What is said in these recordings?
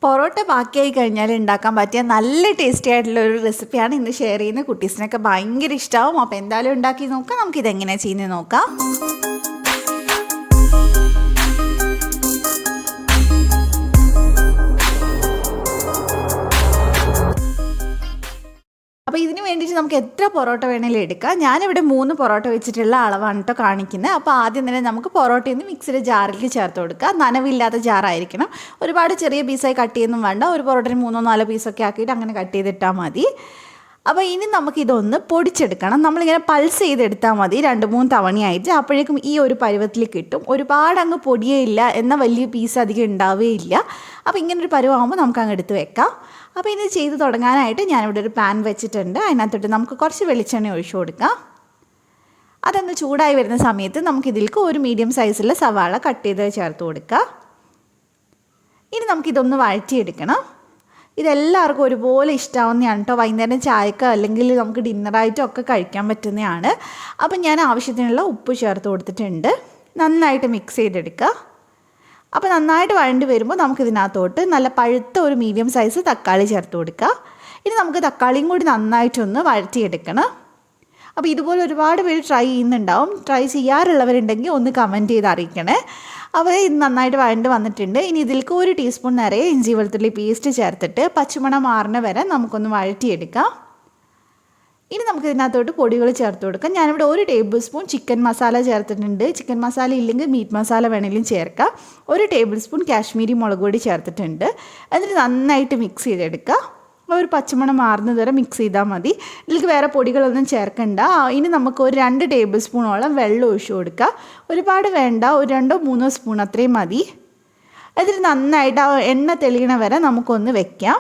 പൊറോട്ട ബാക്കിയായി കഴിഞ്ഞാൽ ഉണ്ടാക്കാൻ പറ്റിയ നല്ല ടേസ്റ്റി ആയിട്ടുള്ള ഒരു റെസിപ്പിയാണ് ഇന്ന് ഷെയർ ചെയ്യുന്നത്. കുട്ടീസിനൊക്കെ ഭയങ്കര ഇഷ്ടമാവും. അപ്പോൾ എന്തായാലും ഉണ്ടാക്കി നോക്കാം. നമുക്കിതെങ്ങനെയാണ് ചെയ്യുന്നത് നോക്കാം. അപ്പോൾ ഇതിന് വേണ്ടിയിട്ട് നമുക്ക് എത്ര പൊറോട്ട വേണമെങ്കിലും എടുക്കാം. ഞാനിവിടെ 3 പൊറോട്ട വെച്ചിട്ടുള്ള അളവാണ് കേട്ടോ കാണിക്കുന്നത്. അപ്പോൾ ആദ്യം തന്നെ നമുക്ക് പൊറോട്ടയിൽ നിന്ന് മിക്സിയുടെ ജാറിലേക്ക് ചേർത്ത് കൊടുക്കുക. നനവില്ലാത്ത ജാറായിരിക്കണം. ഒരുപാട് ചെറിയ പീസായി കട്ട് ചെയ്യുന്നും വേണ്ട. ഒരു പൊറോട്ടയിൽ 3-4 പീസൊക്കെ ആക്കിയിട്ട് അങ്ങനെ കട്ട് ചെയ്തിട്ടാൽ മതി. അപ്പോൾ ഇനി നമുക്കിതൊന്ന് പൊടിച്ചെടുക്കണം. നമ്മളിങ്ങനെ പൾസ് ചെയ്തെടുത്താൽ മതി 2-3 തവണയായിട്ട്. അപ്പോഴേക്കും ഈ ഒരു പരുവത്തിൽ കിട്ടും. ഒരുപാട് അങ്ങ് പൊടിയേയില്ല, എന്നാൽ വലിയ പീസ് അധികം ഉണ്ടാവുകയില്ല. അപ്പോൾ ഇങ്ങനൊരു പരുവാകുമ്പോൾ നമുക്ക് അങ്ങ് എടുത്ത് വെക്കാം. അപ്പോൾ ഇത് ചെയ്ത് തുടങ്ങാനായിട്ട് ഞാനിവിടെ ഒരു പാൻ വെച്ചിട്ടുണ്ട്. അതിനകത്തോട്ട് നമുക്ക് കുറച്ച് വെളിച്ചെണ്ണ ഒഴിച്ചു കൊടുക്കാം. അതൊന്ന് ചൂടായി വരുന്ന സമയത്ത് നമുക്കിതിലേക്ക് ഒരു മീഡിയം സൈസുള്ള സവാള കട്ട് ചെയ്ത് ചേർത്ത് കൊടുക്കുക. ഇനി നമുക്കിതൊന്ന് വഴറ്റിയെടുക്കണം. ഇതെല്ലാവർക്കും ഒരുപോലെ ഇഷ്ടമാവുന്നതാണ് കേട്ടോ. വൈകുന്നേരം ചായക്കോ അല്ലെങ്കിൽ നമുക്ക് ഡിന്നറായിട്ടോ ഒക്കെ കഴിക്കാൻ പറ്റുന്നതാണ്. അപ്പം ഞാൻ ആവശ്യത്തിനുള്ള ഉപ്പ് ചേർത്ത് കൊടുത്തിട്ടുണ്ട്. നന്നായിട്ട് മിക്സ് ചെയ്തെടുക്കുക. അപ്പോൾ നന്നായിട്ട് വഴണ്ടി വരുമ്പോൾ നമുക്കിതിനകത്തോട്ട് നല്ല പഴുത്ത ഒരു മീഡിയം സൈസ് തക്കാളി ചേർത്ത് കൊടുക്കുക. ഇനി നമുക്ക് തക്കാളിയും കൂടി നന്നായിട്ടൊന്ന് വഴറ്റിയെടുക്കണം. അപ്പോൾ ഇതുപോലെ ഒരുപാട് പേര് ട്രൈ ചെയ്യുന്നുണ്ടാവും. ട്രൈ ചെയ്യാറുള്ളവരുണ്ടെങ്കിൽ ഒന്ന് കമൻറ്റ് ചെയ്ത് അറിയിക്കണേ. അപ്പോൾ ഇത് നന്നായിട്ട് വഴണ്ട് വന്നിട്ടുണ്ട്. ഇനി ഇതിലേക്ക് 1 ടീസ്പൂൺ നിറയെ ഇഞ്ചി വെളുത്തുള്ളി പേസ്റ്റ് ചേർത്തിട്ട് പച്ചമണം മാറുന്ന വരെ നമുക്കൊന്ന് വഴറ്റിയെടുക്കാം. ഇനി നമുക്ക് ഇതിനകത്തോട്ട് പൊടികൾ ചേർത്ത് കൊടുക്കാം. ഞാനിവിടെ 1 ടേബിൾ സ്പൂൺ ചിക്കൻ മസാല ചേർത്തിട്ടുണ്ട്. ചിക്കൻ മസാല ഇല്ലെങ്കിൽ മീറ്റ് മസാല വേണമെങ്കിലും ചേർക്കാം. 1 ടേബിൾ സ്പൂൺ കാശ്മീരി മുളക് പൊടി ചേർത്തിട്ടുണ്ട്. എന്നിട്ട് നന്നായിട്ട് മിക്സ് ചെയ്തെടുക്കുക. ഒരു പച്ചമണം മാറുന്നത് വരെ മിക്സ് ചെയ്താൽ മതി. ഇതിലേക്ക് വേറെ പൊടികളൊന്നും ചേർക്കണ്ട. ഇനി നമുക്ക് ഒരു 2 ടേബിൾ സ്പൂണോളം വെള്ളം ഒഴിച്ചു കൊടുക്കുക. ഒരുപാട് വേണ്ട, ഒരു 2-3 സ്പൂൺ അത്രയും മതി. എന്നിട്ട് നന്നായിട്ട് ആ എണ്ണ തെളിയണ വരെ നമുക്കൊന്ന് വെക്കാം.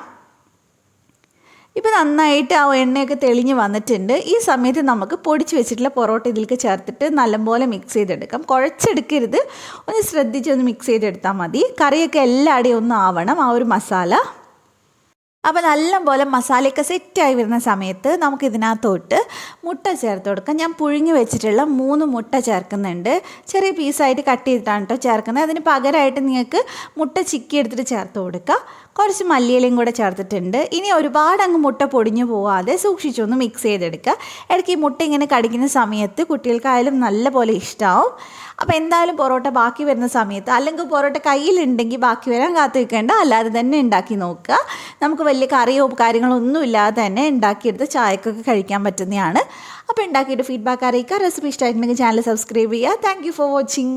ഇപ്പോൾ നന്നായിട്ട് ആ എണ്ണയൊക്കെ തെളിഞ്ഞ് വന്നിട്ടുണ്ട്. ഈ സമയത്ത് നമുക്ക് പൊടിച്ച് വെച്ചിട്ടുള്ള പൊറോട്ട ഇതിലേക്ക് ചേർത്തിട്ട് നല്ലപോലെ മിക്സ് ചെയ്തെടുക്കാം. കുഴച്ചെടുക്കരുത്, ഒന്ന് ശ്രദ്ധിച്ചൊന്ന് മിക്സ് ചെയ്തെടുത്താൽ മതി. കറിയൊക്കെ എല്ലായിടെയും ഒന്ന് ആവണം ആ ഒരു മസാല. അപ്പോൾ നല്ലപോലെ മസാലയൊക്കെ സെറ്റായി വരുന്ന സമയത്ത് നമുക്കിതിനകത്തോട്ട് മുട്ട ചേർത്ത് കൊടുക്കാം. ഞാൻ പുഴുങ്ങി വെച്ചിട്ടുള്ള 3 മുട്ട ചേർക്കുന്നുണ്ട്. ചെറിയ പീസായിട്ട് കട്ട് ചെയ്തിട്ടാണ് കേട്ടോ ചേർക്കുന്നത്. അതിന് പകരമായിട്ട് നിങ്ങൾക്ക് മുട്ട ചിക്കി എടുത്തിട്ട് ചേർത്ത് കൊടുക്കുക. കുറച്ച് മല്ലിയിലയും കൂടെ ചേർത്തിട്ടുണ്ട്. ഇനി ഒരുപാട് അങ്ങ് മുട്ട പൊടിഞ്ഞു പോവാതെ സൂക്ഷിച്ചൊന്ന് മിക്സ് ചെയ്തെടുക്കുക. ഇടയ്ക്ക് ഈ മുട്ട ഇങ്ങനെ കടിക്കുന്ന സമയത്ത് കുട്ടികൾക്കായാലും നല്ലപോലെ ഇഷ്ടമാവും. അപ്പോൾ എന്തായാലും പൊറോട്ട ബാക്കി വരുന്ന സമയത്ത്, അല്ലെങ്കിൽ പൊറോട്ട കയ്യിലുണ്ടെങ്കിൽ ബാക്കി വരാൻ കാത്തു വെക്കേണ്ട, അല്ലാതെ തന്നെ ഉണ്ടാക്കി നോക്കുക. നമുക്ക് വലിയ കറിയോ കാര്യങ്ങളോ ഒന്നും ഇല്ലാതെ തന്നെ ഉണ്ടാക്കിയെടുത്ത് ചായക്കൊക്കെ കഴിക്കാൻ പറ്റുന്നതാണ്. അപ്പോൾ ഉണ്ടാക്കിയിട്ട് ഫീഡ്ബാക്ക് അറിയിക്കുക. റെസിപ്പി ഇഷ്ടമായിട്ടുണ്ടെങ്കിൽ ചാനൽ സബ്സ്ക്രൈബ് ചെയ്യുക. Thank you for watching.